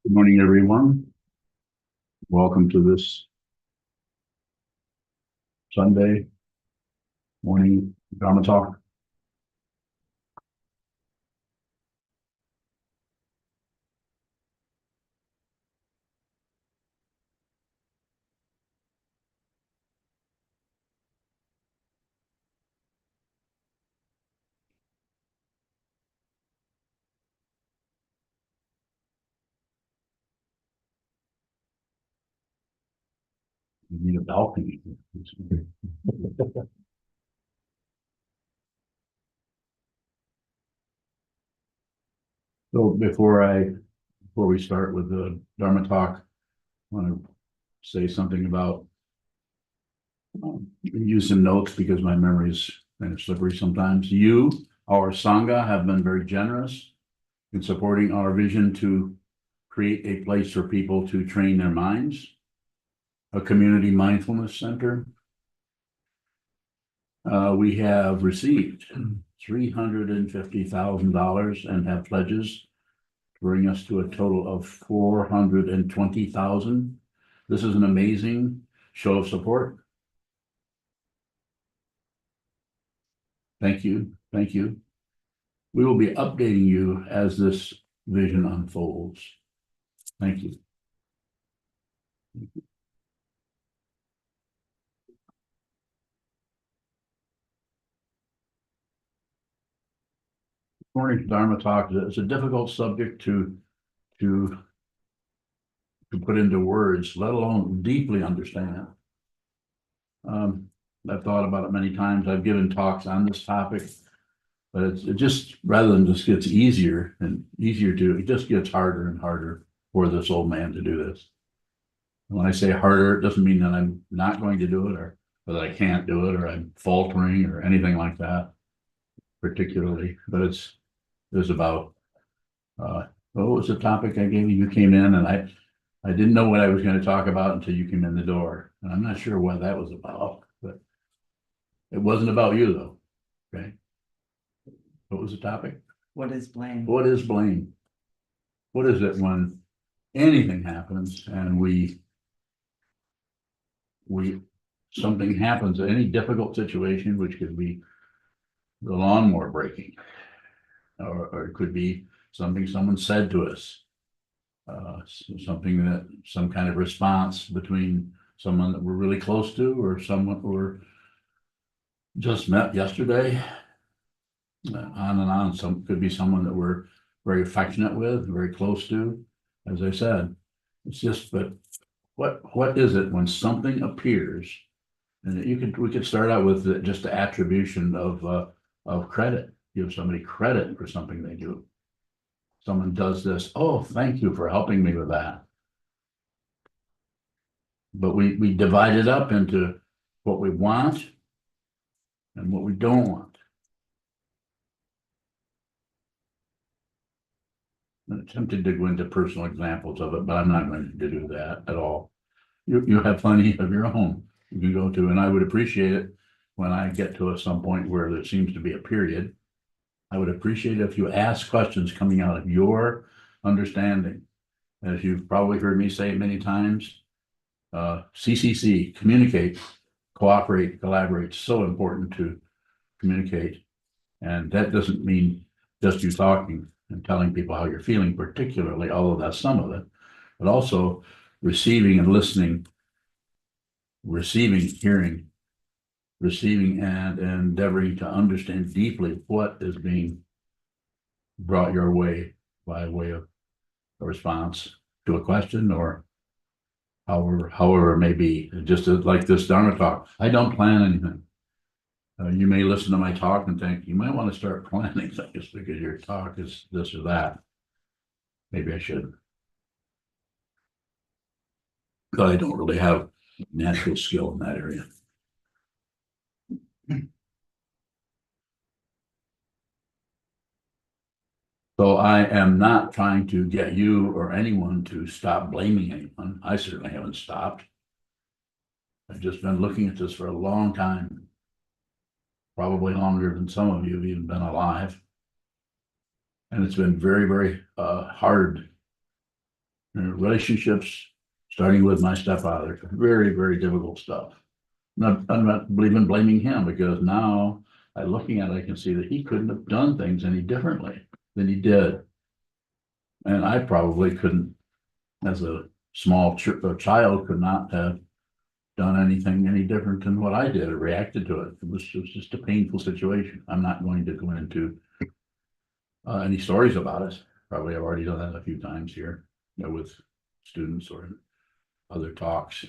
Good morning, everyone. Welcome to this Sunday morning Dharma talk. We need a balcony. So before we start with the Dharma talk, I want to say something about use some notes because my memory is kind of slippery sometimes. You, our Sangha, have been very generous in supporting our vision to create a place for people to train their minds, a community mindfulness center. We have received $350,000 and have pledges to bring us to a total of 420,000. This is an amazing show of support. Thank you. Thank you. We will be updating you as this vision unfolds. Thank you. Morning Dharma talk. It's a difficult subject to put into words, let alone deeply understand. I've thought about it many times. I've given talks on this topic, but it just rather than just gets easier and easier to, it just gets harder and harder for this old man to do this. When I say harder, it doesn't mean that I'm not going to do it or that I can't do it or I'm faltering or anything like that particularly, but it's about what was the topic I gave you? You came in and I didn't know what I was going to talk about until you came in the door. And I'm not sure what that was about, but it wasn't about you though. Okay. What was the topic? What is blame? What is blame? What is it when anything happens and something happens, any difficult situation, which could be the lawnmower breaking, or it could be something someone said to us, something that some kind of response between someone that we're really close to or someone we're just met yesterday, on and on. Some could be someone that we're very affectionate with, very close to. As I said, it's just, but what is it when something appears? And we could start out with just the attribution of credit. Give somebody credit for something they do. Someone does this, oh, thank you for helping me with that. But we divide it up into what we want and what we don't want. I'm tempted to go into personal examples of it, but I'm not going to do that at all. You have plenty of your own you can go to, and I would appreciate it when I get to some point where there seems to be a period. I would appreciate it if you ask questions coming out of your understanding. As you've probably heard me say many times, CCC, communicate, cooperate, collaborate, so important to communicate. And that doesn't mean just you talking and telling people how you're feeling particularly, although that's some of it, but also receiving and listening, receiving, hearing, receiving and endeavoring to understand deeply what is being brought your way by way of a response to a question or however it may be. Just like this Dharma talk, I don't plan anything. You may listen to my talk and think you might want to start planning things because your talk is this or that. Maybe I should. But I don't really have natural skill in that area. So I am not trying to get you or anyone to stop blaming anyone. I certainly haven't stopped. I've just been looking at this for a long time, probably longer than some of you have even been alive. And it's been very, very hard Relationships, starting with my stepfather, very, very difficult stuff. I'm not even blaming him, because now looking at it, I can see that he couldn't have done things any differently than he did. And I probably couldn't, as a small child, could not have done anything any different than what I did or reacted to it. It was just a painful situation. I'm not going to go into any stories about it. Probably I've already done that a few times here, with students or other talks.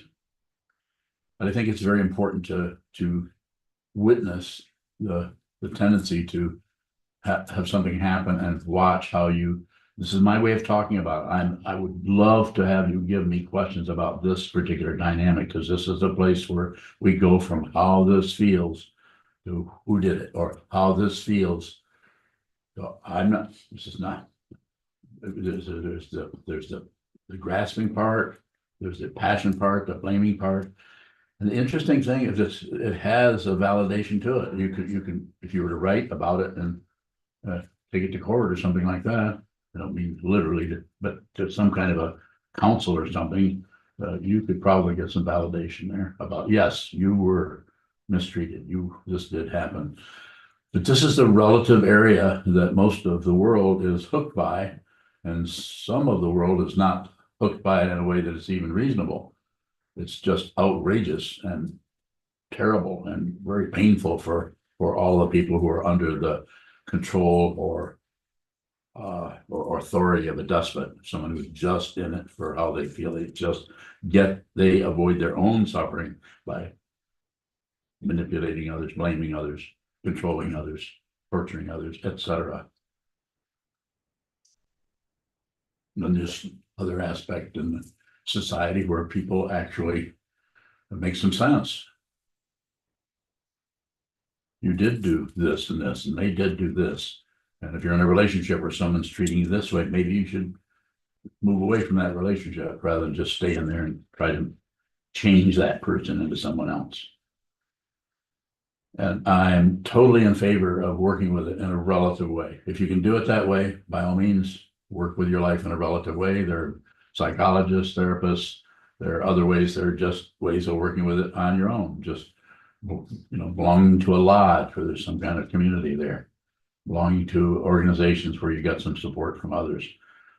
But I think it's very important to witness the tendency to have something happen and watch how you. This is my way of talking about it. I would love to have you give me questions about this particular dynamic, because this is a place where we go from how this feels to who did it, or how this feels. So this is not, there's the grasping part, there's the passion part, the blaming part. And the interesting thing is it has a validation to it. You can, if you were to write about it and take it to court or something like that, I don't mean literally, but to some kind of a counsel or something, you could probably get some validation there about, yes, you were mistreated. This did happen. But this is the relative area that most of the world is hooked by, and some of the world is not hooked by it in a way that is even reasonable. It's just outrageous and terrible and very painful for all the people who are under the control or authority of a despot, someone who's just in it for how they feel. They avoid their own suffering by manipulating others, blaming others, controlling others, torturing others, etc. And then there's other aspect in society where people actually, it makes some sense. You did do this and this, and they did do this. And if you're in a relationship where someone's treating you this way, maybe you should move away from that relationship rather than just stay in there and try to change that person into someone else. And I'm totally in favor of working with it in a relative way. If you can do it that way, by all means, work with your life in a relative way. There are psychologists, therapists, there are other ways. There are just ways of working with it on your own. Just, belonging to a lodge where there's some kind of community there, belonging to organizations where you get some support from others.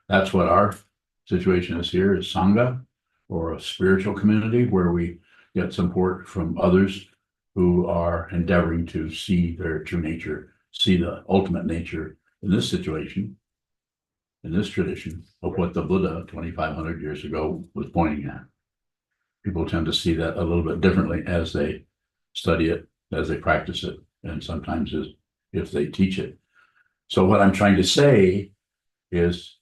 That's what our situation is here, is Sangha, or a spiritual community where we get support from others who are endeavoring to see their true nature, see the ultimate nature in this situation, in this tradition of what the Buddha 2,500 years ago was pointing at. People tend to see that a little bit differently as they study it, as they practice it, and sometimes if they teach it. So what I'm trying to say is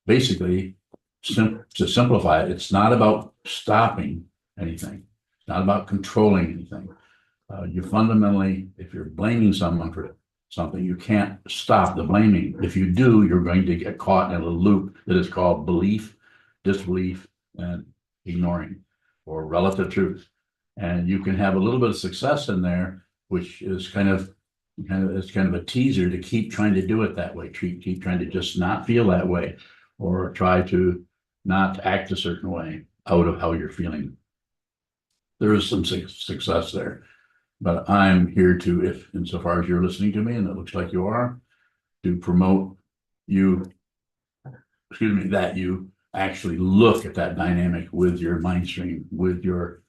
basically, to simplify it, it's not about stopping anything. It's not about controlling anything. You fundamentally, if you're blaming someone for something, you can't stop the blaming. If you do, you're going to get caught in a loop that is called belief, disbelief, and ignoring, or relative truth. And you can have a little bit of success in there, which is kind of a teaser to keep trying to do it that way. Keep trying to just not feel that way, or try to not act a certain way out of how you're feeling. There is some success there, but I'm here to, if insofar as you're listening to me, and it looks like you are, to promote that you actually look at that dynamic with your mind stream, with your,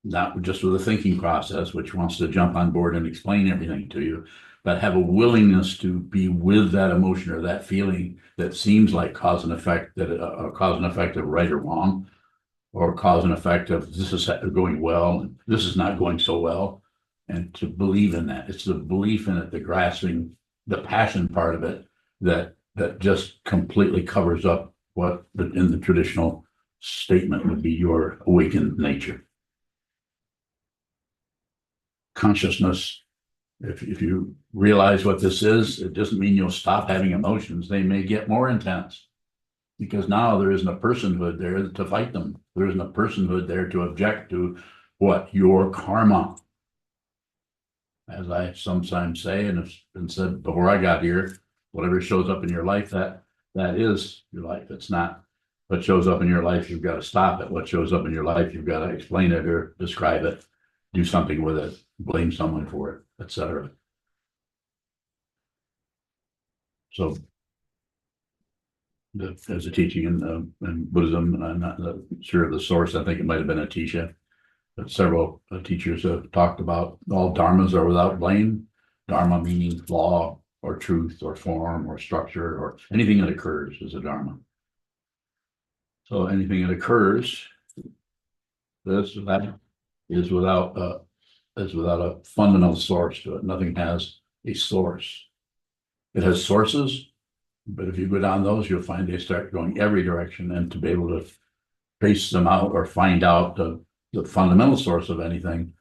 not just with a thinking process, which wants to jump on board and explain everything to you, but have a willingness to be with that emotion or that feeling that seems like cause and effect, that a cause and effect of right or wrong, or cause and effect of this is going well and this is not going so well, and to believe in that. It's the belief in it, the grasping, the passion part of it that just completely covers up what in the traditional statement would be your awakened nature. Consciousness, if you realize what this is, it doesn't mean you'll stop having emotions. They may get more intense, because now there isn't a personhood there to fight them. There isn't a personhood there to object to what? Your karma. As I sometimes say, and it's been said before I got here, whatever shows up in your life, that is your life. It's not What shows up in your life, you've got to stop it. What shows up in your life, you've got to explain it or describe it, do something with it, blame someone for it, etc. So there's a teaching in Buddhism, and I'm not sure of the source. I think it might have been Atisha, but several teachers have talked about all dharmas are without blame. Dharma meaning law or truth or form or structure or anything that occurs is a dharma. So anything that occurs, that is without a fundamental source to it. Nothing has a source. It has sources, but if you go down those, you'll find they start going every direction, and to be able to trace them out or find out the fundamental source of anything,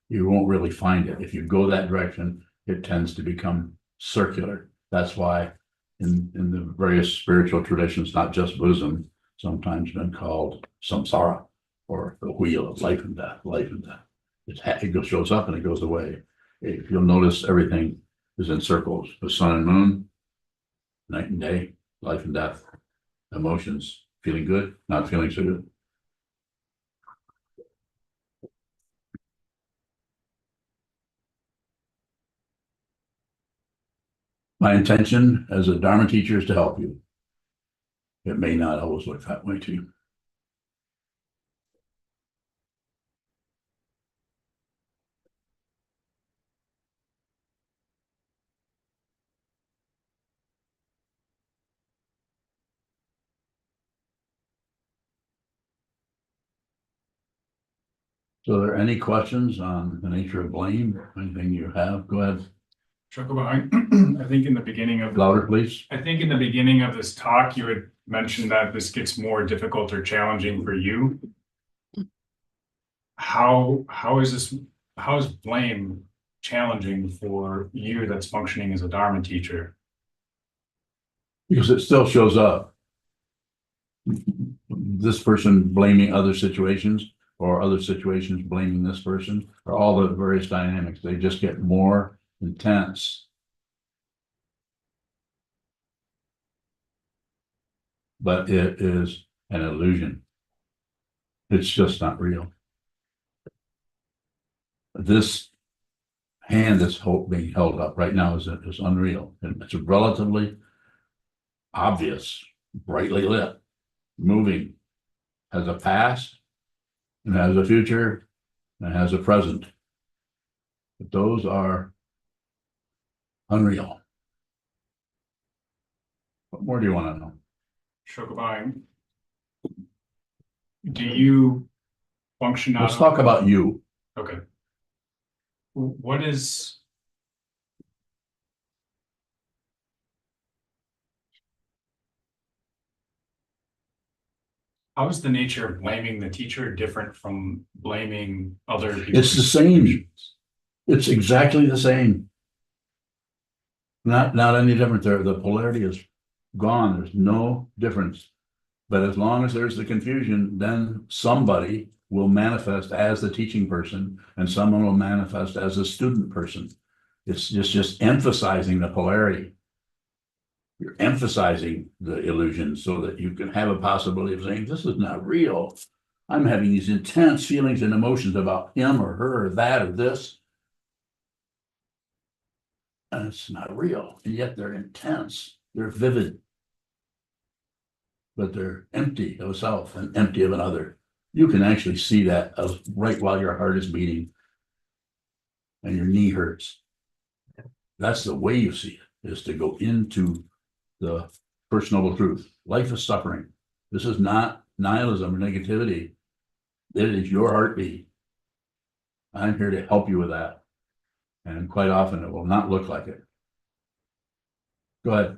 you won't really find it. If you go that direction, it tends to become circular. That's why in the various spiritual traditions, not just Buddhism, sometimes been called samsara, or the wheel of life and death, life and death. It shows up and it goes away. If you'll notice, everything is in circles. The sun and moon, night and day, life and death, emotions, feeling good, not feeling so good. My intention as a Dharma teacher is to help you. It may not always look that way to you. So are there any questions on the nature of blame? Anything you have? Go ahead. Sokuzan, I think in the beginning of Louder, please. I think in the beginning of this talk, you had mentioned that this gets more difficult or challenging for you. How is blame challenging for you that's functioning as a Dharma teacher? Because it still shows up. This person blaming other situations, or other situations blaming this person, or all the various dynamics, they just get more intense. But it is an illusion. It's just not real. This hand that's being held up right now is unreal. And it's relatively obvious, brightly lit, moving, has a past, and has a future, and has a present. But those are unreal. What more do you want to know? Shokubang, do you function out Let's talk about you. Okay. What is how is the nature of blaming the teacher different from blaming other people? It's the same. It's exactly the same. Not any different there. The polarity is gone. There's no difference. But as long as there's the confusion, then somebody will manifest as the teaching person and someone will manifest as a student person. It's just emphasizing the polarity. You're emphasizing the illusion so that you can have a possibility of saying, this is not real. I'm having these intense feelings and emotions about him or her or that or this. And it's not real. And yet they're intense. They're vivid. But they're empty of self and empty of another. You can actually see that right while your heart is beating and your knee hurts. That's the way you see it, is to go into the First Noble Truth. Life is suffering. This is not nihilism or negativity. It is your heartbeat. I'm here to help you with that. And quite often it will not look like it. Go ahead.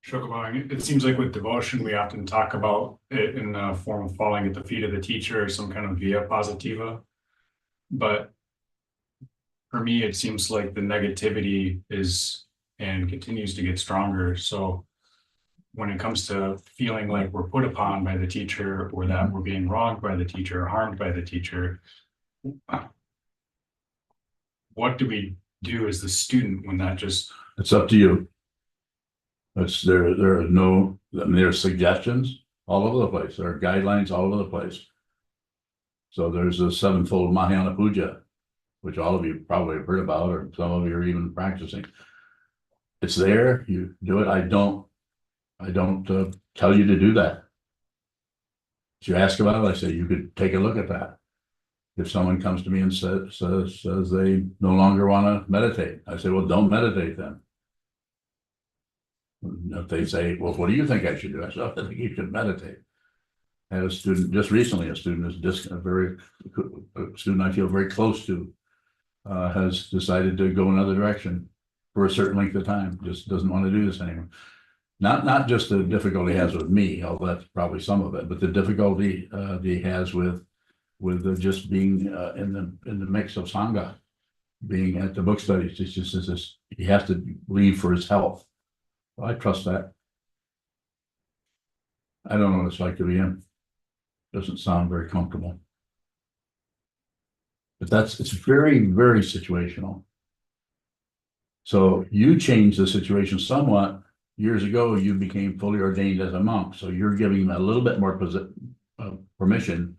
Shokubang, it seems like with devotion, we often talk about it in the form of falling at the feet of the teacher or some kind of via positiva. But for me, it seems like the negativity is and continues to get stronger. So when it comes to feeling like we're put upon by the teacher or that we're being wronged by the teacher or harmed by the teacher, what do we do as the student when that just... It's up to you. There are no, I mean, there are suggestions, all over the place. There are guidelines all over the place. So there's a sevenfold Mahayana Puja, which all of you probably have heard about, or some of you are even practicing. It's there, you do it. I don't tell you to do that. If you ask about it, I say you could take a look at that. If someone comes to me and says they no longer want to meditate, I say, well, don't meditate then. If they say, well, what do you think I should do? I say, I think you should meditate. I had a student just recently, a student I feel very close to, has decided to go another direction for a certain length of time, just doesn't want to do this anymore. Not just the difficulty he has with me, although that's probably some of it, but the difficulty he has with just being in the mix of Sangha, being at the book studies. It's just this, he has to leave for his health. I trust that. I don't know what it's like to be him. Doesn't sound very comfortable. But it's very, very situational. So you changed the situation somewhat. Years ago, you became fully ordained as a monk. So you're giving him a little bit more permission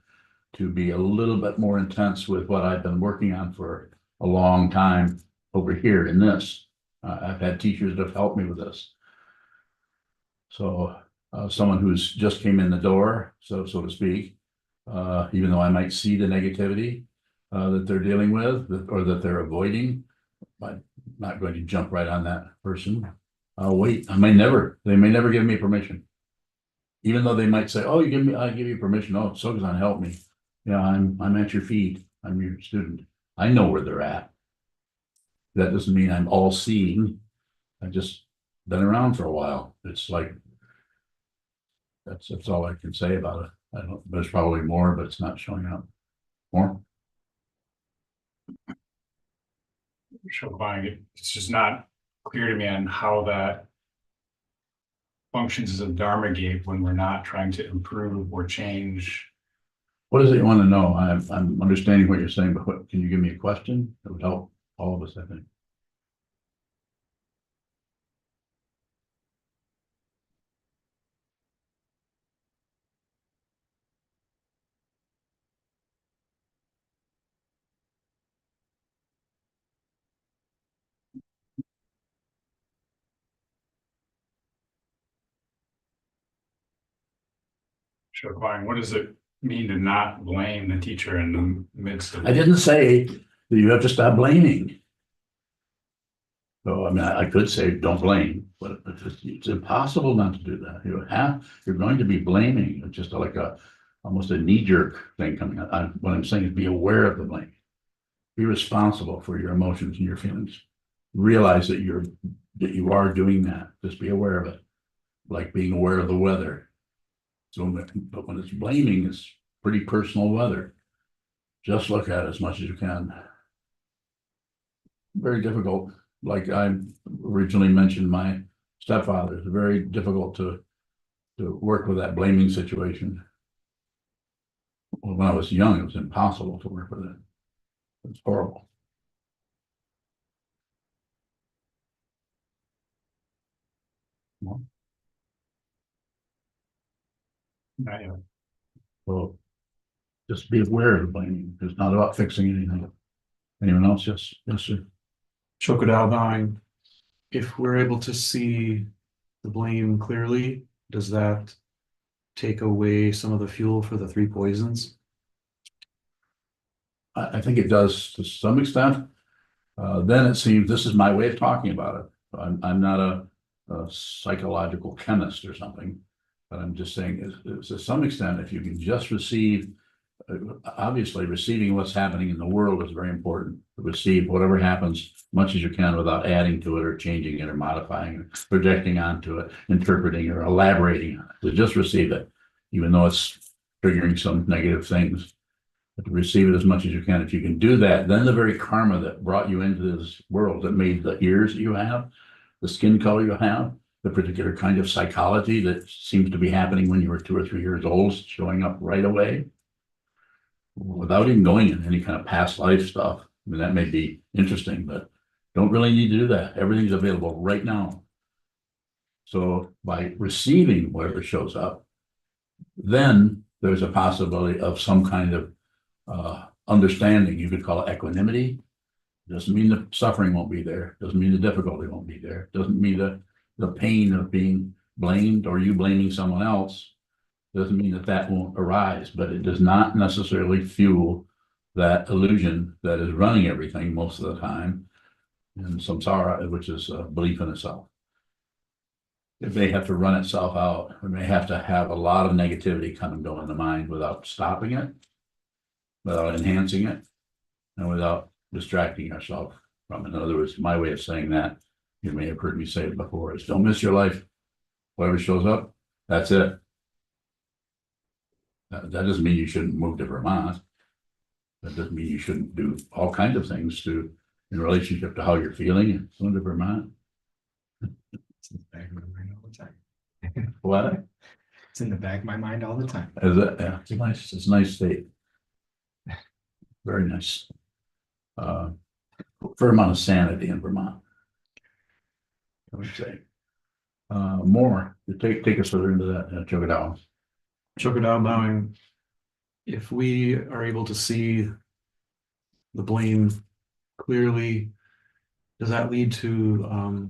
to be a little bit more intense with what I've been working on for a long time over here in this. I've had teachers that have helped me with this. So someone who's just came in the door, so to speak, even though I might see the negativity that they're dealing with or that they're avoiding, I'm not going to jump right on that person. I'll wait. They may never give me permission. Even though they might say, oh, I give you permission. Oh, Sokuzan, help me. Yeah, I'm at your feet. I'm your student. I know where they're at. That doesn't mean I'm all seeing. I've just been around for a while. It's like, that's all I can say about it. I don't, there's probably more, but it's not showing up. More? It's just not clear to me on how that functions as a Dharma gate when we're not trying to improve or change. What is it you want to know? I'm understanding what you're saying, but can you give me a question? That would help all of us, I think. What does it mean to not blame the teacher in the midst of? I didn't say that you have to stop blaming. So, I mean, I could say don't blame, but it's impossible not to do that. You're going to be blaming. It's just like almost a knee-jerk thing coming out. What I'm saying is be aware of the blame. Be responsible for your emotions and your feelings. Realize that you are doing that. Just be aware of it. Like being aware of the weather. So, but when it's blaming, it's pretty personal weather. Just look at it as much as you can. Very difficult. Like I originally mentioned, my stepfather. It's very difficult to work with that blaming situation. Well, when I was young, it was impossible to work with it. It's horrible. Well, so just be aware of the blaming. It's not about fixing anything. Anyone else? Yes, sir. Shokodao, if we're able to see the blame clearly, does that take away some of the fuel for the three poisons? I think it does to some extent. Then it seems, this is my way of talking about it. I'm not a psychological chemist or something, but I'm just saying to some extent, if you can just receive, obviously receiving what's happening in the world is very important. Receive whatever happens as much as you can without adding to it or changing it or modifying it, projecting onto it, interpreting or elaborating on it. So just receive it, even though it's triggering some negative things. But to receive it as much as you can. If you can do that, then the very karma that brought you into this world, that made the ears that you have, the skin color you have, the particular kind of psychology that seems to be happening when you were 2 or 3 years old, showing up right away, without even going into any kind of past life stuff. I mean, that may be interesting, but don't really need to do that. Everything's available right now. So by receiving whatever shows up, then there's a possibility of some kind of understanding. You could call it equanimity. Doesn't mean the suffering won't be there. Doesn't mean the difficulty won't be there. Doesn't mean the pain of being blamed or you blaming someone else. Doesn't mean that that won't arise, but it does not necessarily fuel that illusion that is running everything most of the time. And samsara, which is belief in itself. It may have to run itself out. It may have to have a lot of negativity come and go in the mind without stopping it, without enhancing it, and without distracting ourselves from it. In other words, my way of saying that, you may have heard me say it before, is don't miss your life. Whatever shows up, that's it. That doesn't mean you shouldn't move to Vermont. That doesn't mean you shouldn't do all kinds of things in relationship to how you're feeling and going to Vermont. It's in the back of my mind all the time. What? It's in the back of my mind all the time. Is it? Yeah, it's a nice state. Very nice. Fair amount of sanity in Vermont, I would say. More, take us further into that, choke it out. Chokodao bowing. If we are able to see the blame clearly, does that lead to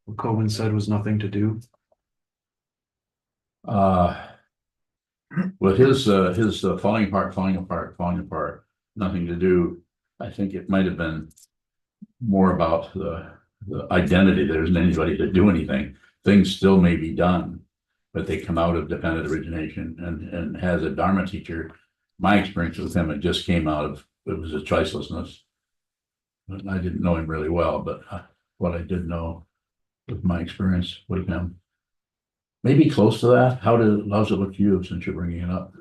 what Cohen said was nothing to do? With his falling apart, nothing to do. I think it might have been more about the identity. There isn't anybody to do anything. Things still may be done, but they come out of dependent origination. And as a Dharma teacher, my experience with him, it just came out of, it was a choicelessness. I didn't know him really well, but what I did know with my experience with him, maybe close to that. How's it look to you since you're bringing it up?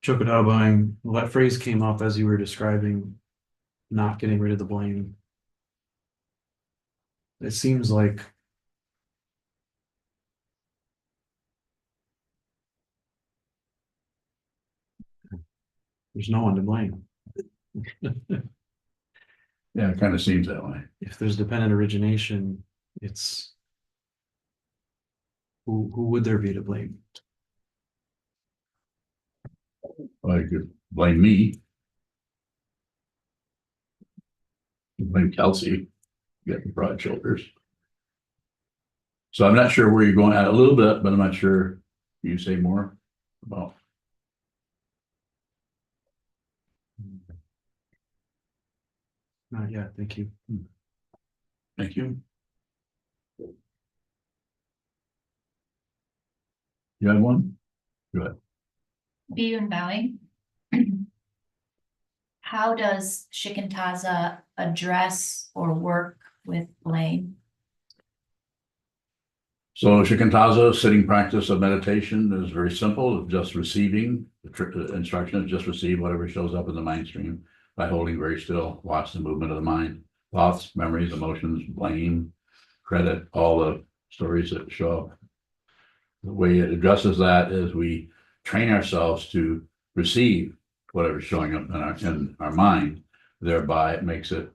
Chokodao bowing, well, that phrase came up as you were describing not getting rid of the blame. It seems like there's no one to blame. Yeah, it kind of seems that way. If there's dependent origination, it's who would there be to blame? Well, you could blame me. You blame Kelsey, getting broad shoulders. So I'm not sure where you're going at a little bit, but I'm not sure. Can you say more about? Not yet, thank you. Thank you. You have one? Go ahead. Be and bowing. How does Shikantaza address or work with blame? So Shikantaza, sitting practice of meditation, is very simple. Just receiving, the instruction is just receive whatever shows up in the mind stream by holding very still. Watch the movement of the mind. Thoughts, memories, emotions, blame, credit, all the stories that show up. The way it addresses that is we train ourselves to receive whatever's showing up in our mind. Thereby it makes it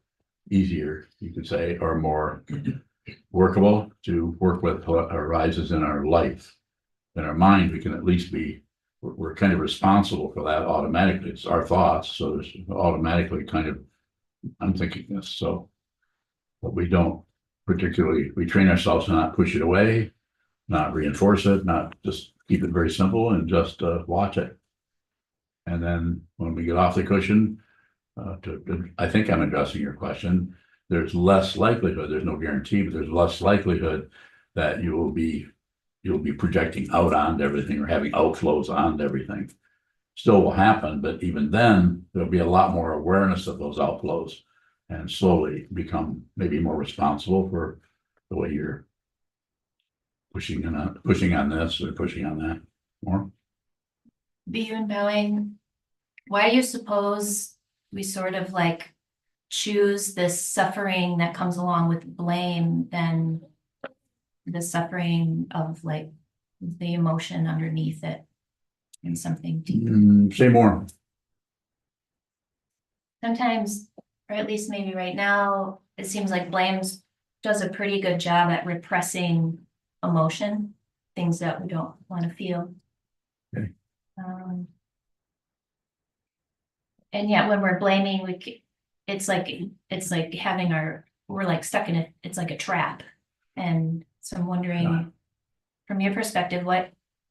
easier, you could say, or more workable to work with what arises in our life. In our mind, we can at least we're kind of responsible for that automatically. It's our thoughts, so there's automatically kind of, I'm thinking this, so, but we don't particularly, we train ourselves to not push it away, not reinforce it, not just keep it very simple and just watch it. And then when we get off the cushion, I think I'm addressing your question, there's less likelihood, there's no guarantee, but there's less likelihood that you'll be projecting out onto everything or having outflows onto everything. Still will happen, but even then, there'll be a lot more awareness of those outflows and slowly become maybe more responsible for the way you're pushing on this or pushing on that more. Be and bowing. Why do you suppose we sort of like choose this suffering that comes along with blame than the suffering of like the emotion underneath it and something deeper? Say more. Sometimes, or at least maybe right now, it seems like blame does a pretty good job at repressing emotion. things that we don't want to feel. Okay. And yet when we're blaming, it's like having we're like stuck in it, it's like a trap. And so I'm wondering, from your perspective, why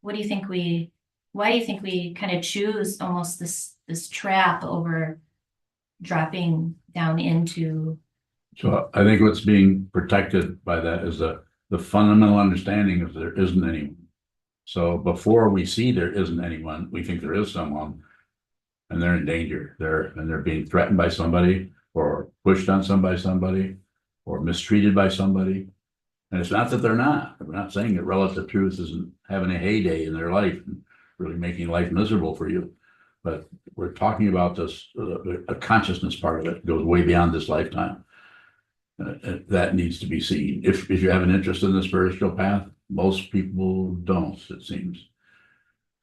do you think we kind of choose almost this trap over dropping down into, So I think what's being protected by that is the fundamental understanding of there isn't anyone. So before we see there isn't anyone, we think there is someone. And they're in danger. They're being threatened by somebody, or pushed on somebody, or mistreated by somebody. And it's not that they're not. We're not saying that relative truth isn't having a heyday in their life and really making life miserable for you. But we're talking about this, a consciousness part of it goes way beyond this lifetime. That needs to be seen. If you have an interest in the spiritual path, most people don't, it seems.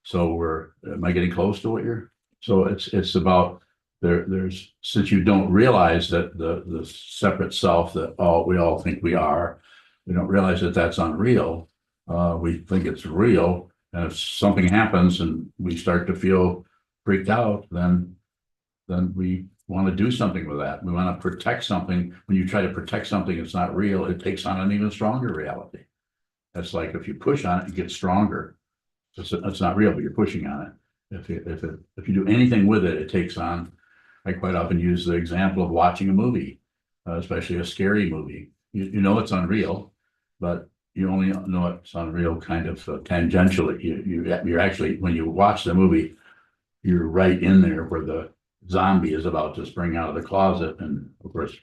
So am I getting close to what you're? So it's about there's, since you don't realize that the separate self that we all think we are, we don't realize that that's unreal. We think it's real. And if something happens and we start to feel freaked out, then we want to do something with that. We want to protect something. When you try to protect something that's not real, it takes on an even stronger reality. That's like if you push on it, it gets stronger. It's not real, but you're pushing on it. If you do anything with it, it takes on. I quite often use the example of watching a movie, especially a scary movie. You know it's unreal, but you only know it's unreal kind of tangentially. You're actually, when you watch the movie, you're right in there where the zombie is about to spring out of the closet, and of course,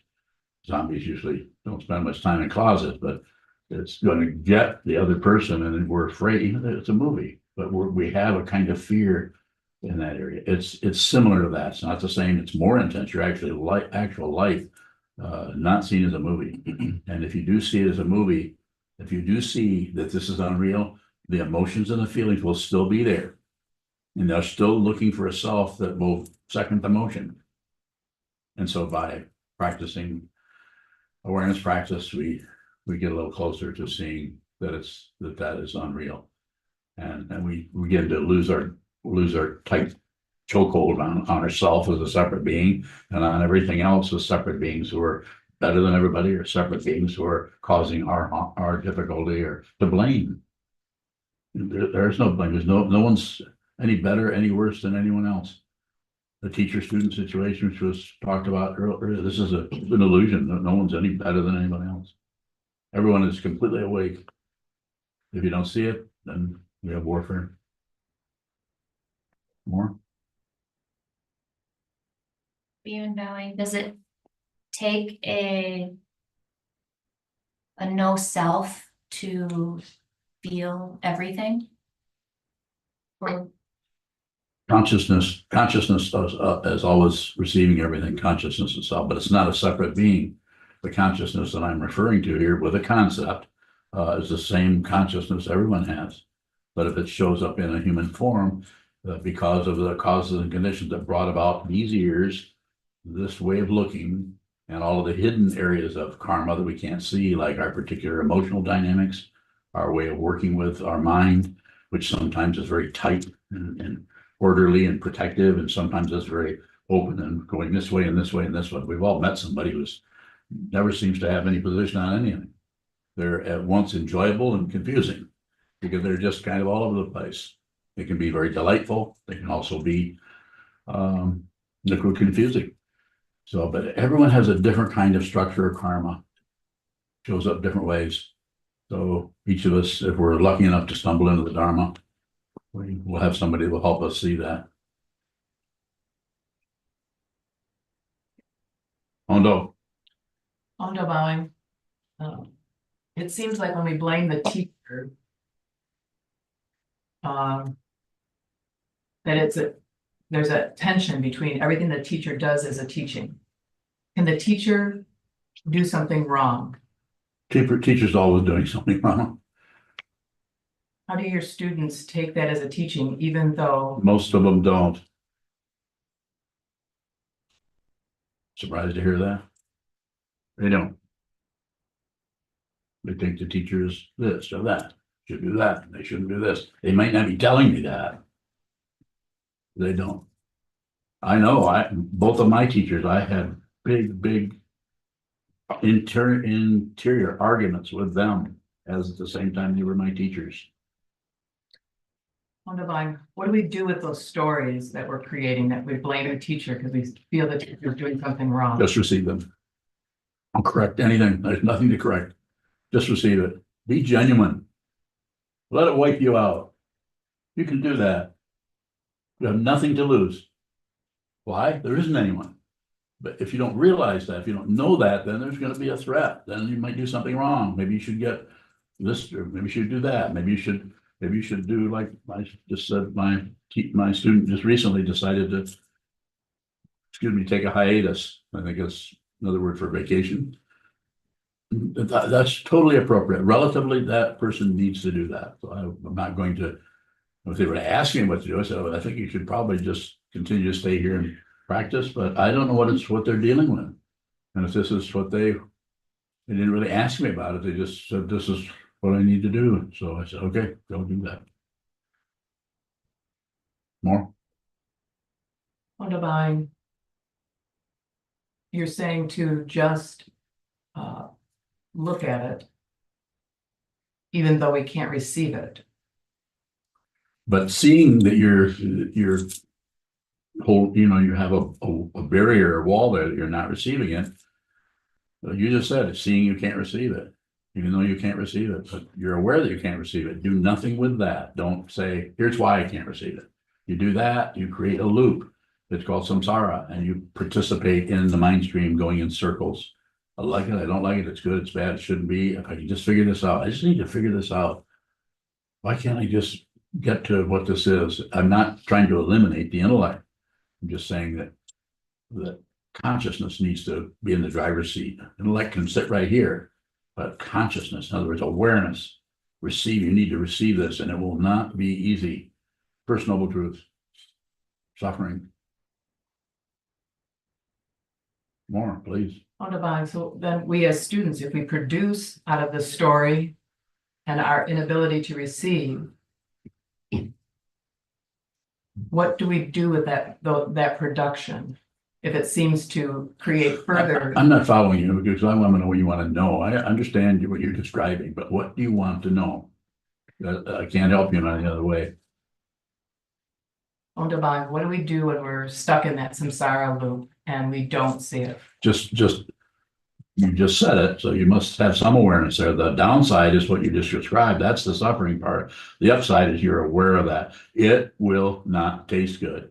zombies usually don't spend much time in closets, but it's going to get the other person, and we're afraid. It's a movie, but we have a kind of fear in that area. It's similar to that. It's not the same. It's more intense. You're actually actual life, not seen as a movie. And if you do see it as a movie, if you do see that this is unreal, the emotions and the feelings will still be there, and they're still looking for a self that will second the motion. And so by practicing awareness practice, we get a little closer to seeing that that is unreal, and we begin to lose our tight chokehold on ourselves as a separate being, and on everything else as separate beings who are better than everybody, or separate beings who are causing our difficulty or to blame. There's no blame. There's no one's any better, any worse than anyone else. The teacher-student situation, which was talked about earlier, this is an illusion. No one's any better than anyone else. Everyone is completely awake. If you don't see it, then we have warfare. More? being bowing, does it take a no self to feel everything? Or Consciousness is always receiving everything, consciousness itself, but it's not a separate being. The consciousness that I'm referring to here with a concept is the same consciousness everyone has. But if it shows up in a human form, because of the causes and conditions that brought about these years, this way of looking, and all of the hidden areas of karma that we can't see, like our particular emotional dynamics, our way of working with our mind, which sometimes is very tight and orderly and protective, and sometimes it's very open and going this way and this way and this way. We've all met somebody who's never seems to have any position on anything. They're at once enjoyable and confusing because they're just kind of all over the place. They can be very delightful. They can also be confusing. So, but everyone has a different kind of structure of karma, shows up different ways. So each of us, if we're lucky enough to stumble into the Dharma, we'll have somebody who will help us see that. Hondo. Ondo bowing. It seems like when we blame the teacher, that there's a tension between everything the teacher does as a teaching. Can the teacher do something wrong? Teacher's always doing something wrong. How do your students take that as a teaching, even though Most of them don't. Surprised to hear that? They don't. They think the teacher is this or that. should do that, they shouldn't do this. They might not be telling me that. They don't. I know, both of my teachers, I had big interior arguments with them as at the same time they were my teachers. On Divine, what do we do with those stories that we're creating that we blame the teacher because we feel the teacher's doing something wrong? Just receive them. I'll correct anything. There's nothing to correct. Just receive it. Be genuine. Let it wipe you out. You can do that. You have nothing to lose. Why? There isn't anyone. But if you don't realize that, if you don't know that, then there's going to be a threat. Then you might do something wrong. Maybe you should get this, or maybe you should do that. Maybe you should do like I just said, my student just recently decided to, take a hiatus. I think it's another word for vacation. That's totally appropriate. Relatively, that person needs to do that. So I'm not going to, if they were to ask me what to do, I said, I think you should probably just continue to stay here and practice, but I don't know what they're dealing with. And if this is what they didn't really ask me about it, they just said, this is what I need to do. So I said, okay, go do that. More? On Divine, you're saying to just look at it, even though we can't receive it. But seeing that you're whole, you have a barrier or wall there that you're not receiving it. You just said it, seeing you can't receive it, even though you can't receive it, but you're aware that you can't receive it. Do nothing with that. Don't say, here's why I can't receive it. You do that, you create a loop. It's called samsara, and you participate in the mind stream going in circles. I like it, I don't like it, it's good, it's bad, it shouldn't be. If I can just figure this out, I just need to figure this out. Why can't I just get to what this is? I'm not trying to eliminate the intellect. I'm just saying that consciousness needs to be in the driver's seat. Intellect can sit right here, but consciousness, in other words, awareness, you need to receive this, and it will not be easy. First noble truth, suffering. More, please. On Divine, so then we as students, if we produce out of the story and our inability to receive, what do we do with that production? If it seems to create further. I'm not following you because I want to know what you want to know. I understand what you're describing, but what do you want to know? I can't help you in any other way. On Divine, what do we do when we're stuck in that samsara loop and we don't see it? You just said it, so you must have some awareness there. The downside is what you just described. That's the suffering part. The upside is you're aware of that. It will not taste good.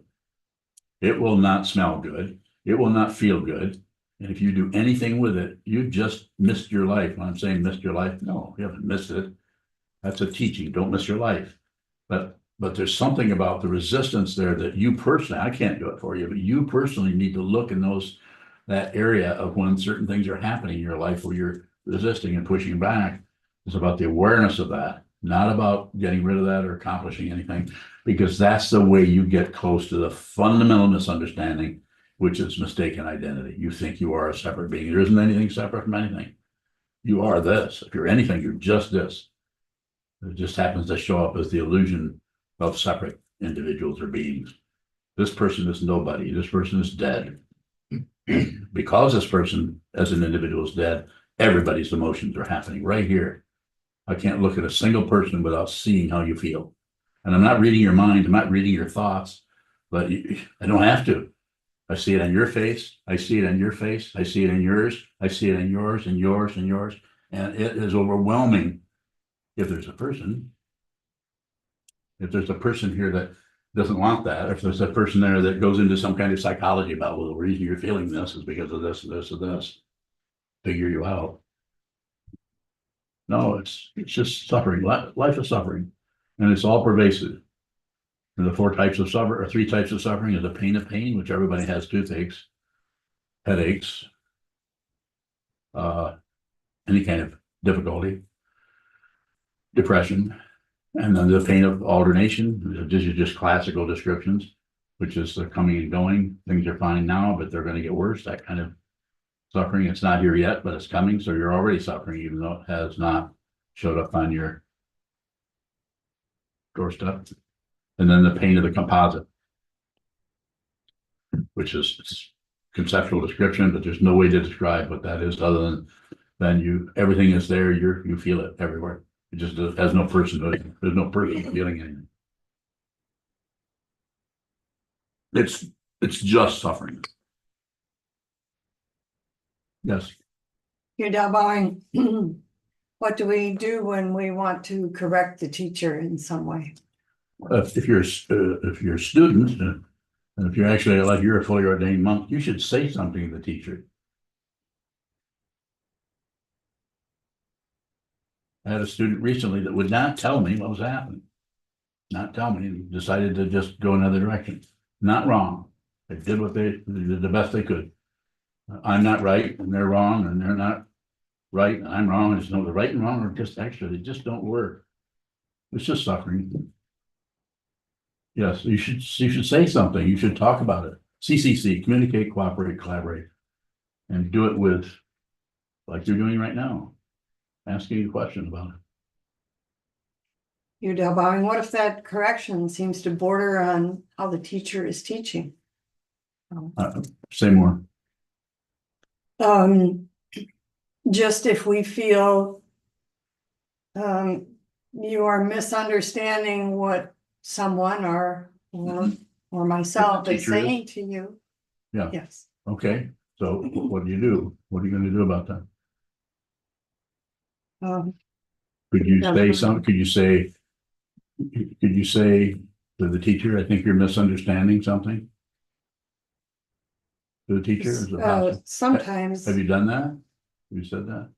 It will not smell good. It will not feel good. And if you do anything with it, you just missed your life. When I'm saying missed your life, no, you haven't missed it. That's a teaching. Don't miss your life. But there's something about the resistance there that you personally, I can't do it for you, but you personally need to look in that area of when certain things are happening in your life where you're resisting and pushing back. It's about the awareness of that, not about getting rid of that or accomplishing anything, because that's the way you get close to the fundamental misunderstanding, which is mistaken identity. You think you are a separate being. There isn't anything separate from anything. You are this. If you're anything, you're just this. It just happens to show up as the illusion of separate individuals or beings. This person is nobody. This person is dead. Because this person as an individual is dead, everybody's emotions are happening right here. I can't look at a single person without seeing how you feel. And I'm not reading your mind. I'm not reading your thoughts, but I don't have to. I see it on your face. I see it on your face. I see it in yours. I see it in yours and yours and yours. And it is overwhelming. If there's a person here that doesn't want that, if there's a person there that goes into some kind of psychology about, well, the reason you're feeling this is because of this and this and this, figure you out. No, it's just suffering. Life is suffering, and it's all pervasive. And the three types of suffering is the pain of pain, which everybody has: toothaches, headaches, any kind of difficulty, depression. And then the pain of alternation. These are just classical descriptions, which is the coming and going. Things are fine now, but they're going to get worse. That kind of suffering. It's not here yet, but it's coming. So you're already suffering, even though it has not showed up on your doorstep. And then the paint of the composite. Which is it's conceptual description, but there's no way to describe what that is other than you, everything is there, you feel it everywhere. It just has no personhood. There's no person feeling anything. It's just suffering. Yes, You're now bowing. What do we do when we want to correct the teacher in some way? if you're a student, and if you're actually like you're a fully ordained monk, you should say something to the teacher. I had a student recently that would not tell me what was happening. Not tell me, decided to just go another direction. Not wrong. They did what they did the best they could. I'm not right and they're wrong and they're not right and I'm wrong. It's no, the right and wrong are just extra. They just don't work. It's just suffering. Yes, you should say something. You should talk about it. CCC, communicate, cooperate, collaborate. And do it with, like you're doing right now, asking a question about it. You're now bowing. What if that correction seems to border on how the teacher is teaching? Say more. Just if we feel you are misunderstanding what someone or myself is Teacher is. saying to you. Yeah. Yes. Okay, so what do you do? What are you gonna do about that? Could you say something? Could you say to the teacher, I think you're misunderstanding something? To the teacher? Is it possible? Sometimes, Have you done that? Have you said that?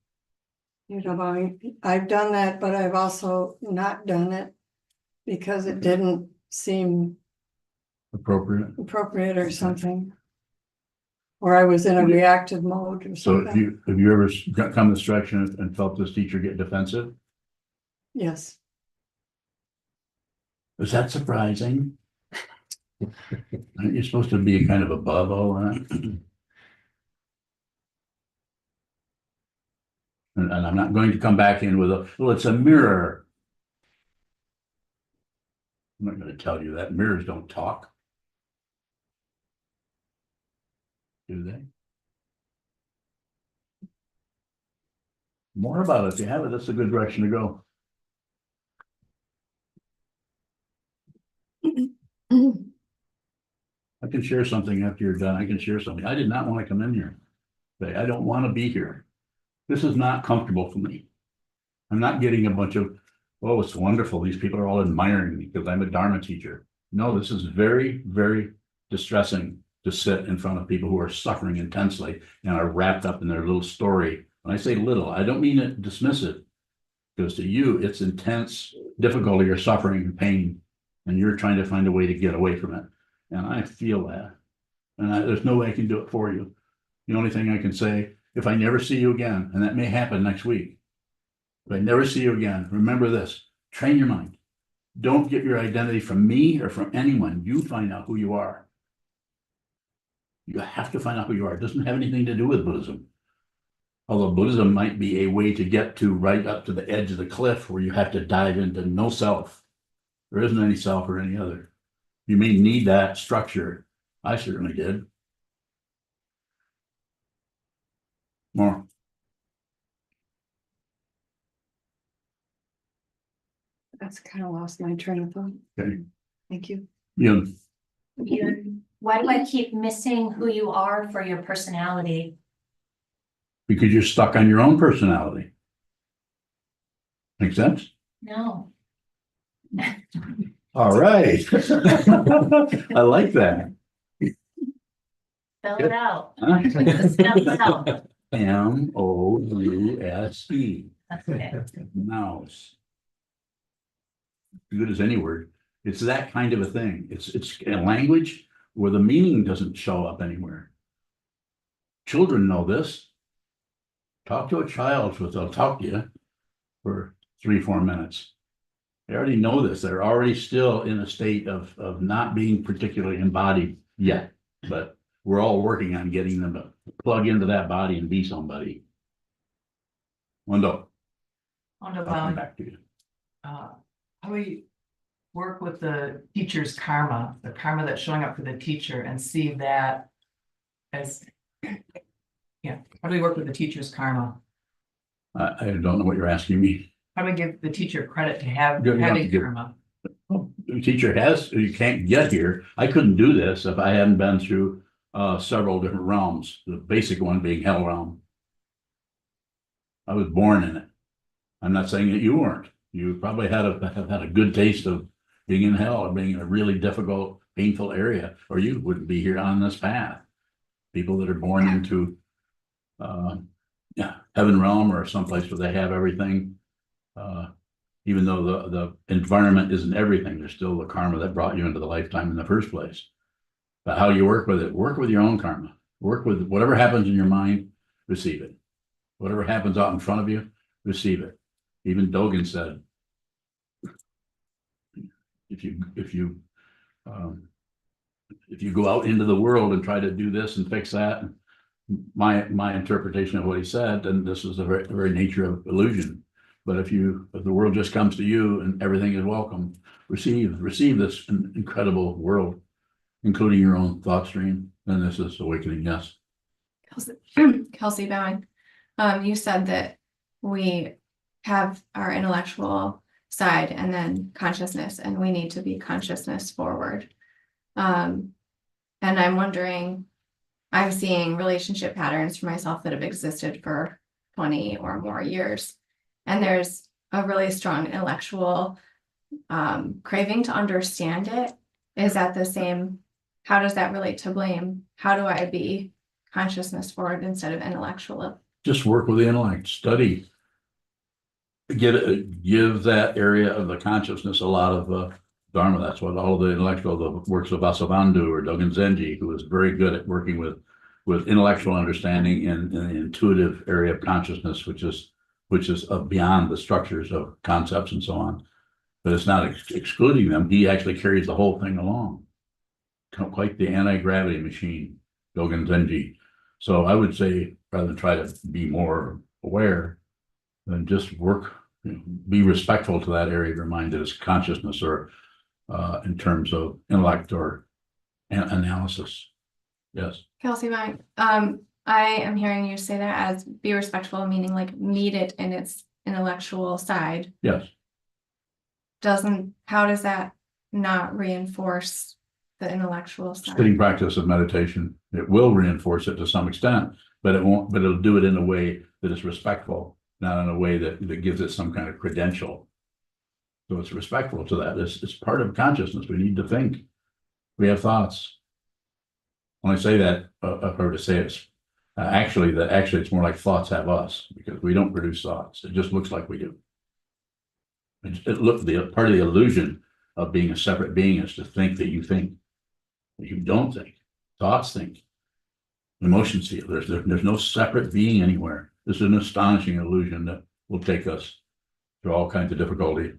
you know, I've done that, but I've also not done it because it didn't seem Appropriate? appropriate or something. Or I was in a reactive mode or So something. have you ever come this direction and felt this teacher get defensive? Yes. Is that surprising? Aren't you supposed to be kind of above all that? And I'm not going to come back in with well, it's a mirror. I'm not going to tell you that mirrors don't talk. Do they? More about it. If you have it, that's a good direction to go. I can share something after you're done. I can share something. I did not want to come in here. I don't want to be here. This is not comfortable for me. I'm not getting a bunch of, oh, it's wonderful. These people are all admiring me because I'm a Dharma teacher. No, this is very, very distressing to sit in front of people who are suffering intensely and are wrapped up in their little story. When I say little, I don't mean it dismissive. Because to you, it's intense difficulty or suffering and pain. And you're trying to find a way to get away from it. And I feel that. And there's no way I can do it for you. The only thing I can say, if I never see you again, and that may happen next week, if I never see you again, remember this, train your mind. Don't get your identity from me or from anyone. You find out who you are. You have to find out who you are. It doesn't have anything to do with Buddhism. Although Buddhism might be a way to get to right up to the edge of the cliff where you have to dive into no self. There isn't any self or any other. You may need that structure. I certainly did. More. That's kind of lost my train of thought. Okay. Thank you. Why do I keep missing who you are for your personality? Because you're stuck on your own personality. Make sense? No. All right. I like that. Spell it out. Huh? Spell it out. M-O-U-S-E. That's okay. Mouse. Good as any word. It's that kind of a thing. It's a language where the meaning doesn't show up anywhere. Children know this. Talk to a child, so they'll talk to you for 3-4 minutes. They already know this. They're already still in a state of not being particularly embodied yet, but we're all working on getting them to plug into that body and be somebody. Wendell, On I'll come back to you. how do we, work with the teacher's karma, the karma that's showing up for the teacher and see that as. Yeah, how do we work with the teacher's karma? I don't know what you're asking me. How do we give the teacher credit to have You don't have to having give- karma? Well, the teacher has, you can't get here. I couldn't do this if I hadn't been through several different realms, the basic one being hell realm. I was born in it. I'm not saying that you weren't. You probably have had a good taste of being in hell or being in a really difficult, painful area, or you wouldn't be here on this path. People that are born into heaven realm or someplace where they have everything. Even though the environment isn't everything, there's still the karma that brought you into the lifetime in the first place. But how you work with it, work with your own karma. Work with whatever happens in your mind, receive it. Whatever happens out in front of you, receive it. Even Dogen said, if you go out into the world and try to do this and fix that, my interpretation of what he said, and this is the very nature of illusion. But if the world just comes to you and everything is welcome, receive this incredible world, including your own thought stream. And this is awakening. Yes. Kelsey Bowing, you said that we have our intellectual side and then consciousness, and we need to be consciousness forward. And I'm wondering, I'm seeing relationship patterns for myself that have existed for 20 or more years. And there's a really strong intellectual craving to understand it. Is that the same? How does that relate to blame? How do I be consciousness forward instead of intellectual? Just work with the intellect, study. Give that area of the consciousness a lot of dharma. That's what all the intellectual, the works of Vasubandhu or Dogen Zenji, who was very good at working with intellectual understanding in the intuitive area of consciousness, which is beyond the structures of concepts and so on. But it's not excluding them. He actually carries the whole thing along. Quite the anti-gravity machine, Dogen Zenji. So I would say, rather than try to be more aware, then just work, be respectful to that area of your mind that is consciousness, or in terms of intellect or analysis. Yes. Kelsey Bowing, I am hearing you say that as be respectful, meaning like meet it in its intellectual side. Yes. How does that not reinforce the intellectual side? Sitting practice of meditation, it will reinforce it to some extent, but it won't, but it'll do it in a way that is respectful, not in a way that gives it some kind of credential. So it's respectful to that. It's part of consciousness. We need to think. We have thoughts. When I say that, I've heard to say it's actually it's more like thoughts have us, because we don't produce thoughts. It just looks like we do. The part of the illusion of being a separate being is to think that you think. You don't think. Thoughts think. Emotions feel. There's no separate being anywhere. This is an astonishing illusion that will take us through all kinds of difficulty,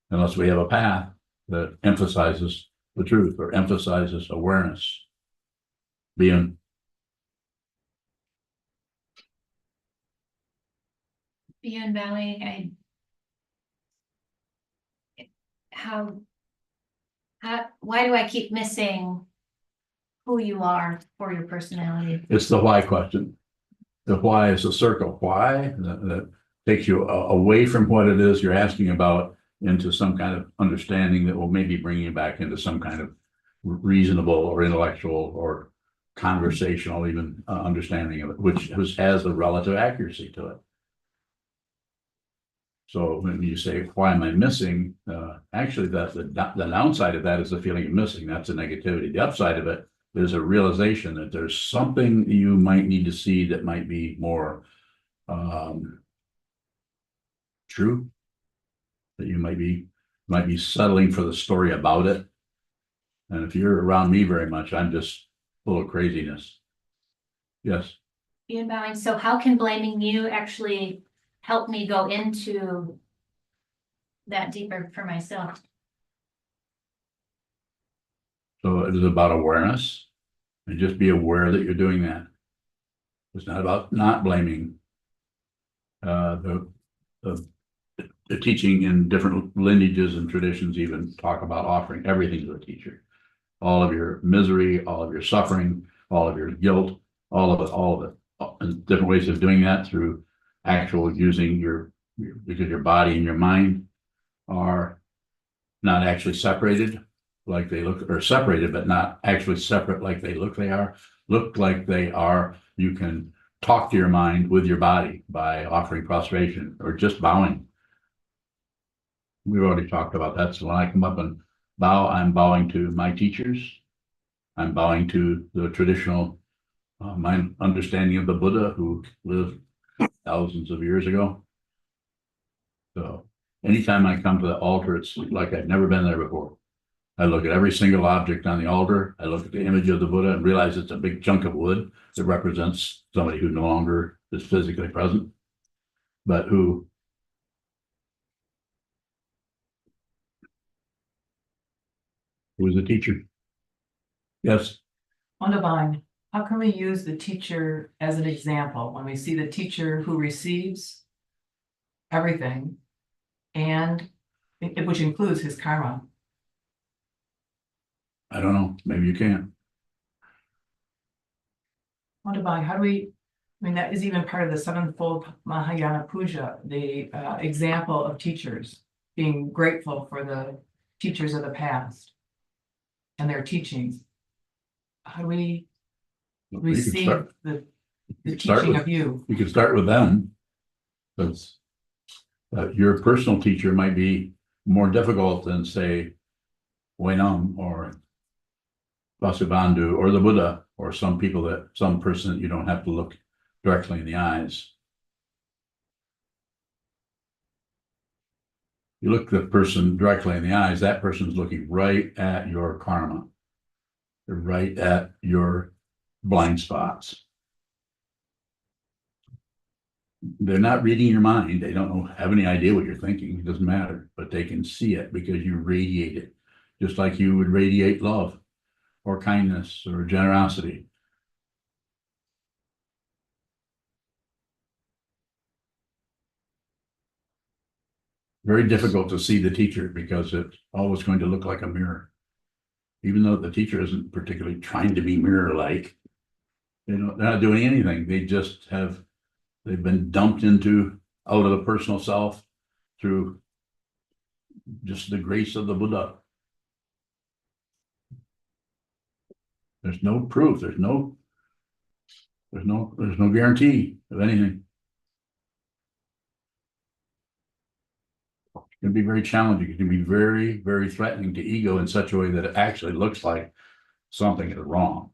unless we have a path that emphasizes the truth or emphasizes awareness. Being Bowing, why do I keep missing who you are for your personality? It's the why question. The why is a circle. Why that takes you away from what it is you're asking about into some kind of understanding that will maybe bring you back into some kind of reasonable or intellectual or conversational even understanding of it, which has a relative accuracy to it. So when you say, why am I missing? Actually, the downside of that is the feeling of missing. That's a negativity. The upside of it is a realization that there's something you might need to see that might be more true, that you might be settling for the story about it. And if you're around me very much, I'm just full of craziness. Yes. Bowing, so how can blaming you actually help me go into that deeper for myself? So it is about awareness, and just be aware that you're doing that. It's not about not blaming. The the teaching in different lineages and traditions even talk about offering everything to the teacher. All of your misery, all of your suffering, all of your guilt, all of it. And different ways of doing that through actual using because your body and your mind are not actually separated like they look, or separated, but not actually separate like they look like they are. You can talk to your mind with your body by offering prostration or just bowing. We've already talked about that. So when I come up and bow, I'm bowing to my teachers. I'm bowing to the traditional, my understanding of the Buddha who lived thousands of years ago. So anytime I come to the altar, it's like I've never been there before. I look at every single object on the altar. I look at the image of the Buddha and realize it's a big chunk of wood that represents somebody who no longer is physically present, but who was a teacher. Yes. Wonderful. How can we use the teacher as an example when we see the teacher who receives everything and which includes his karma? I don't know. Maybe you can. Wonderful. How do we, I mean, that is even part of the sevenfold Mahayana Puja, the example of teachers, being grateful for the teachers of the past and their teachings. How do we You can receive start- the you can start teaching with- of you? You can start with them. Because your personal teacher might be more difficult than, say, Wainam or Vasubandhu or the Buddha, or some person that you don't have to look directly in the eyes. You look the person directly in the eyes, that person's looking right at your karma. They're right at your blind spots. They're not reading your mind. They don't have any idea what you're thinking. It doesn't matter, but they can see it because you radiate it, just like you would radiate love or kindness or generosity. Very difficult to see the teacher because it's always going to look like a mirror. Even though the teacher isn't particularly trying to be mirror-like, they're not doing anything. They've been dumped out of the personal self through just the grace of the Buddha. There's no proof. There's no guarantee of anything. It can be very challenging. It can be very, very threatening to ego in such a way that it actually looks like something is wrong.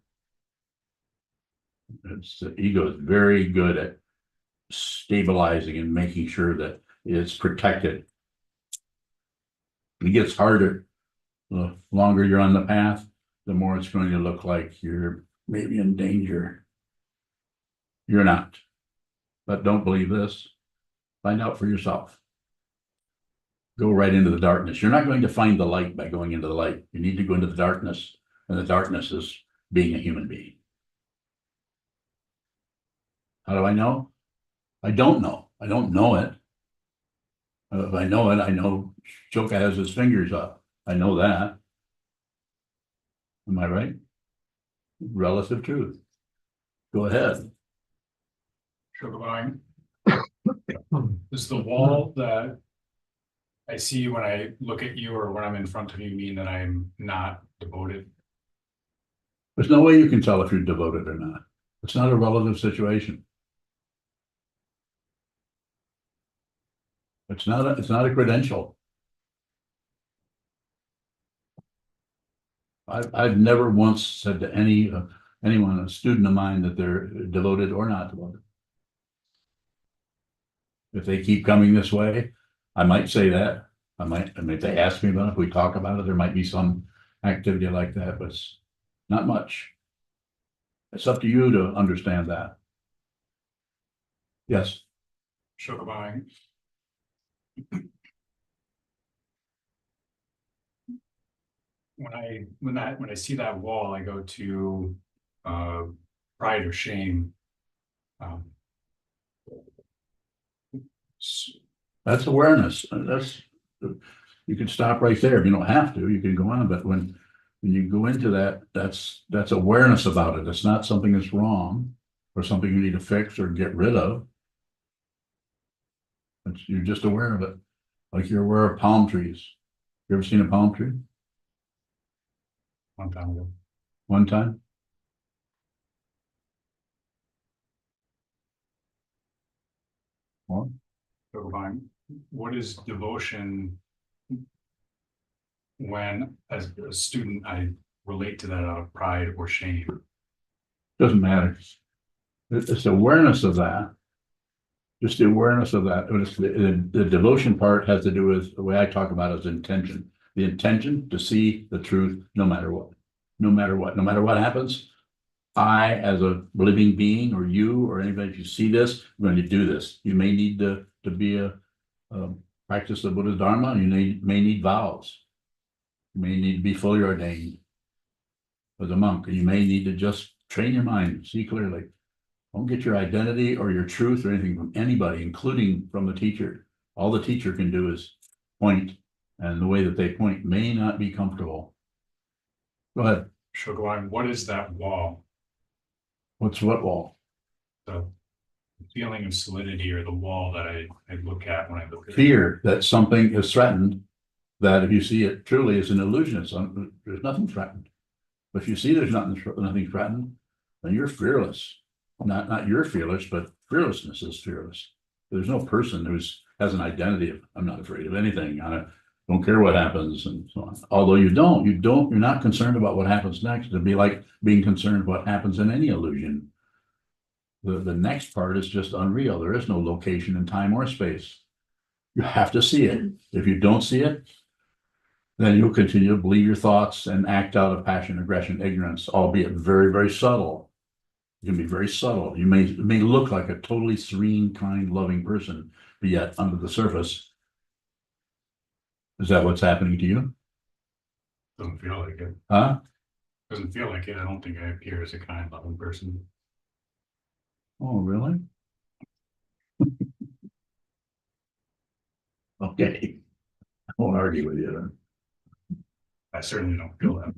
The ego is very good at stabilizing and making sure that it's protected. It gets harder. The longer you're on the path, the more it's going to look like you're maybe in danger. You're not. But don't believe this. Find out for yourself. Go right into the darkness. You're not going to find the light by going into the light. You need to go into the darkness, and the darkness is being a human being. How do I know? I don't know. I don't know it. If I know it, I know Shoka has his fingers up. I know that. Am I right? Relative truth. Go ahead. Sokuzan. Does the wall that I see when I look at you or when I'm in front of you mean that I'm not devoted? There's no way you can tell if you're devoted or not. It's not a relative situation. It's not a credential. I've never once said to anyone, a student of mine, that they're devoted or not devoted. If they keep coming this way, I might say that. I mean, if they ask me about it, if we talk about it, there might be some activity like that, but it's not much. It's up to you to understand that. Yes. Sokuzan. When I see that wall, I go to pride or shame. That's awareness. That's, you can stop right there. You don't have to, you can go on, but when you go into that, that's awareness about it. It's not something that's wrong or something you need to fix or get rid of. You're just aware of it. Like you're aware of palm trees. You ever seen a palm tree? One time ago. One time? Well, Dr. Bowing, what is devotion? When, as a student, I relate to that out of pride or shame. doesn't matter. It's awareness of that. Just the awareness of that. The devotion part has to do with the way I talk about it is intention. The intention to see the truth no matter what. No matter what. No matter what happens. I, as a living being, or you, or anybody, if you see this, I'm going to do this. You may need to be a practice the Buddha's Dharma. You may need vows. You may need to be fully ordained as a monk. You may need to just train your mind, see clearly. Don't get your identity or your truth or anything from anybody, including from the teacher. All the teacher can do is point, and the way that they point may not be comfortable. Go ahead. Sokuzan, what is that wall? What's what wall? The feeling of solidity or the wall that I look at when I look at Fear that something is threatened, that if you see it truly as an illusion, there's nothing threatened. But if you see there's nothing threatened, then you're fearless. Not you're fearless, but fearlessness is fearless. There's no person has an identity of I'm not afraid of anything. I don't care what happens and so on. Although you're not concerned about what happens next. It'd be like being concerned what happens in any illusion. The next part is just unreal. There is no location in time or space. You have to see it. If you don't see it, then you'll continue to believe your thoughts and act out of passion, aggression, ignorance, albeit very, very subtle. You can be very subtle. You may look like a totally serene, kind, loving person, but yet under the surface, is that what's happening to you? doesn't feel like it. Huh? Doesn't feel like it. I don't think I appear as a kind, loving person. Oh, really? Okay. I won't argue with you then. I certainly don't feel that.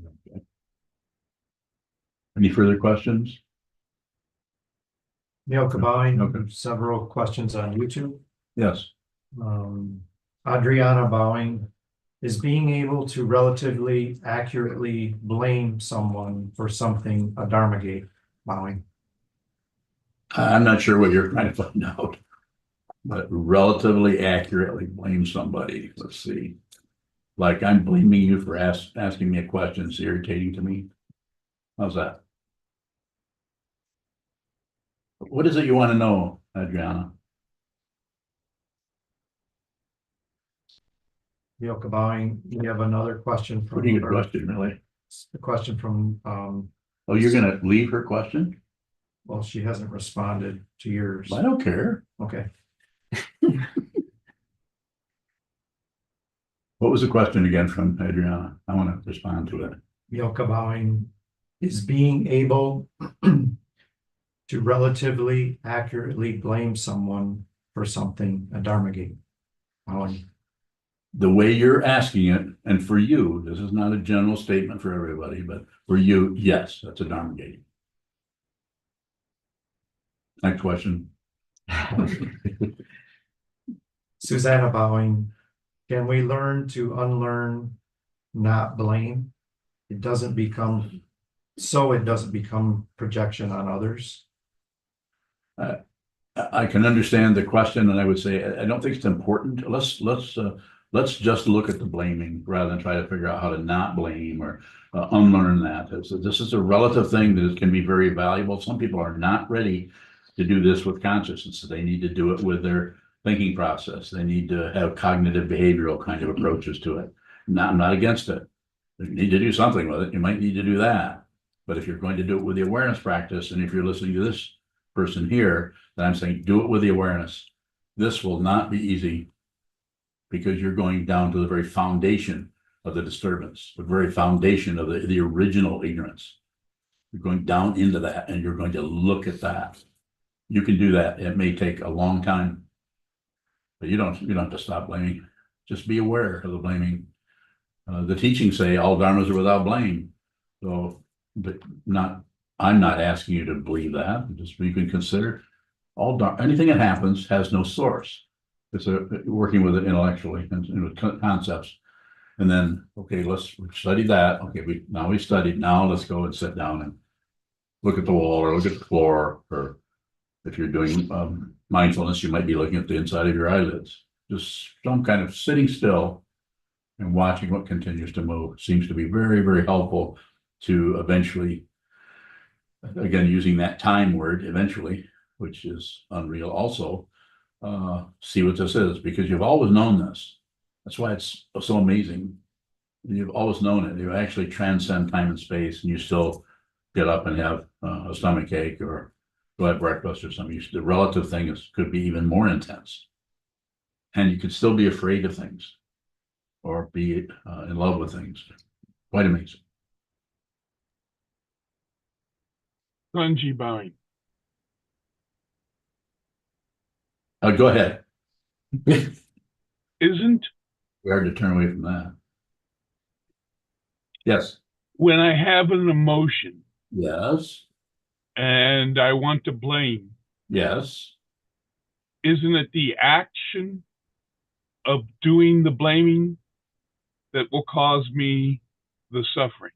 Any further questions? Neil Kabali, Okay. several questions on YouTube. Yes. Adriana Bowing, is being able to relatively accurately blame someone for something a Dharmagate? Bowing. I'm not sure what you're trying to find out, but relatively accurately blame somebody. Let's see. Like I'm blaming you for asking me a question. It's irritating to me. How's that? What is it you want to know, Adriana? Neil Kabali, we have another question from. Pretty good question, really. A question from, Oh, you're gonna leave her question? well, she hasn't responded to yours. I don't care. Okay. What was the question again from Adriana? I want to respond to it. Neil Kabali, is being able to relatively accurately blame someone for something a Dharmagate? Bowing. The way you're asking it, and for you, this is not a general statement for everybody, but for you, yes, that's a Dharma gate. Next question. Susanna Bowing, can we learn to unlearn, not blame? It doesn't become projection on others. I can understand the question, and I would say I don't think it's important. Let's just look at the blaming rather than try to figure out how to not blame or unlearn that. This is a relative thing that can be very valuable. Some people are not ready to do this with consciousness. They need to do it with their thinking process. They need to have cognitive behavioral kind of approaches to it. I'm not against it. If you need to do something with it, you might need to do that. But if you're going to do it with the awareness practice, and if you're listening to this person here, then I'm saying do it with the awareness. This will not be easy because you're going down to the very foundation of the disturbance, the very foundation of the original ignorance. You're going down into that and you're going to look at that. You can do that. It may take a long time, But you don't have to stop blaming. Just be aware of the blaming. The teachings say all dharmas are without blame. So, but I'm not asking you to believe that. Just you can consider anything that happens has no source. It's working with it intellectually and with concepts. And then, okay, let's study that. Okay, we studied. Now let's go and sit down and look at the wall or look at the floor, or if you're doing mindfulness, you might be looking at the inside of your eyelids. Just some kind of sitting still and watching what continues to move seems to be very, very helpful to eventually, again, using that time word, eventually, which is unreal also, see what this is, because you've always known this. That's why it's so amazing. You've always known it. You actually transcend time and space, and you still get up and have a stomach ache or go have breakfast or something. The relative thing could be even more intense. And you could still be afraid of things or be in love with things. Quite amazing. Grungy bowing. Go ahead. Isn't We hard to turn away from that. Yes. when I have an emotion Yes. and I want to blame, Yes. isn't it the action of doing the blaming that will cause me the suffering?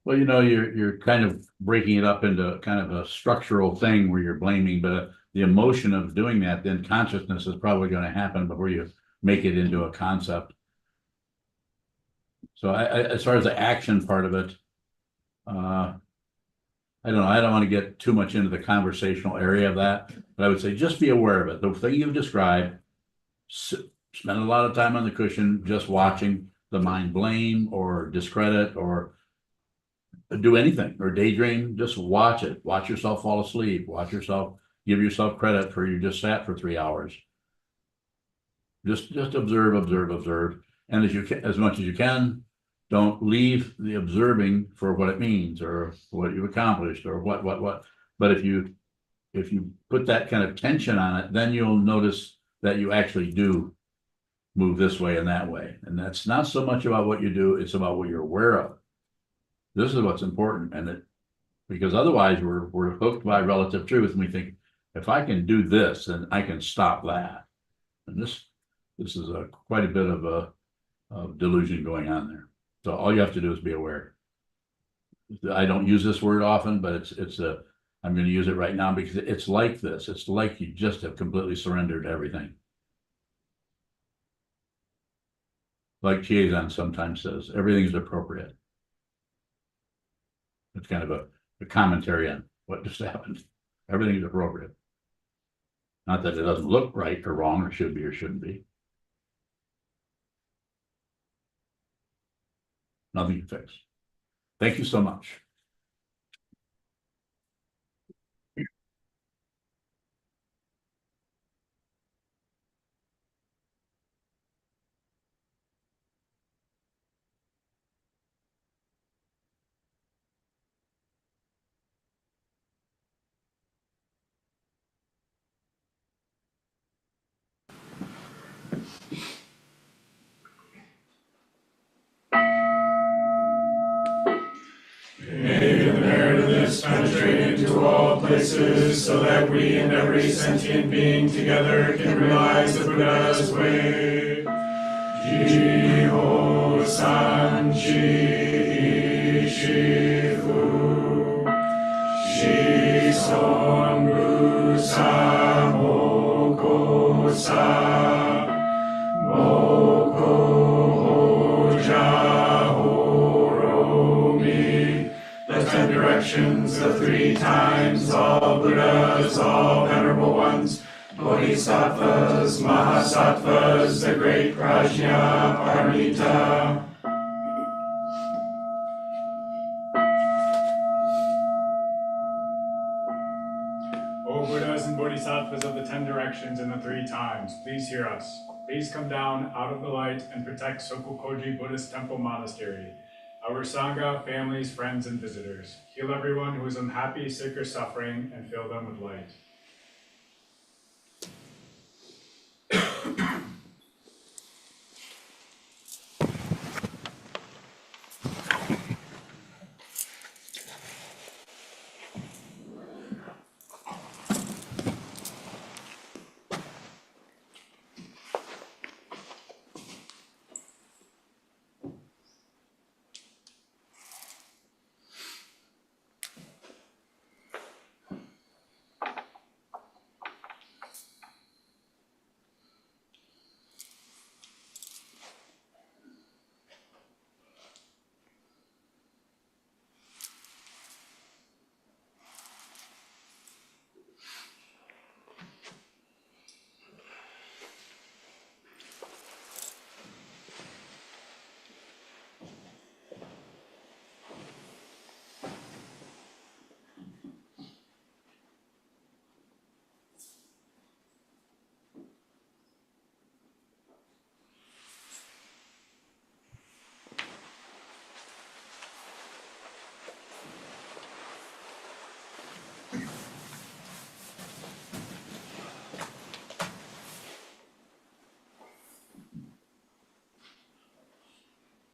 Well, you're kind of breaking it up into kind of a structural thing where you're blaming, but the emotion of doing that, then consciousness is probably going to happen before you make it into a concept. So as far as the action part of it, I don't know. I don't want to get too much into the conversational area of that, but I would say just be aware of it. The thing you've described, spend a lot of time on the cushion, just watching the mind blame or discredit or do anything or daydream. Just watch it. Watch yourself fall asleep. Watch yourself, give yourself credit for you just sat for 3 hours. Just observe, observe, observe. And as much as you can, don't leave the observing for what it means or what you've accomplished or what. But if you put that kind of tension on it, then you'll notice that you actually do move this way and that way. And that's not so much about what you do, it's about what you're aware of. This is what's important. Because otherwise we're hooked by relative truth and we think, if I can do this, then I can stop that. And this is quite a bit of delusion going on there. So all you have to do is be aware. I don't use this word often, but I'm going to use it right now because it's like this. It's like you just have completely surrendered to everything. Like Sokuzan sometimes says, everything's appropriate. It's kind of a commentary on what just happened. Everything is appropriate. Not that it doesn't look right or wrong or should be or shouldn't be. Nothing to fix. Thank you so much. May the merit of this penetrate into all places, so that we and every sentient being together can realize the Buddha's way. Jiho Sanchi Shifu Shison Busa Moko Sa Moko Hoja Horomi. The 10 directions, the 3 times, all Buddhas, all venerable ones, Bodhisattvas, Mahasattvas, the great Prajna Paramita. O Buddhas and Bodhisattvas of the 10 directions and the 3 times, please hear us. Please come down out of the light and protect Sokokoji Buddhist Temple Monastery, our Sangha, families, friends, and visitors. Heal everyone who is unhappy, sick, or suffering, and fill them with light.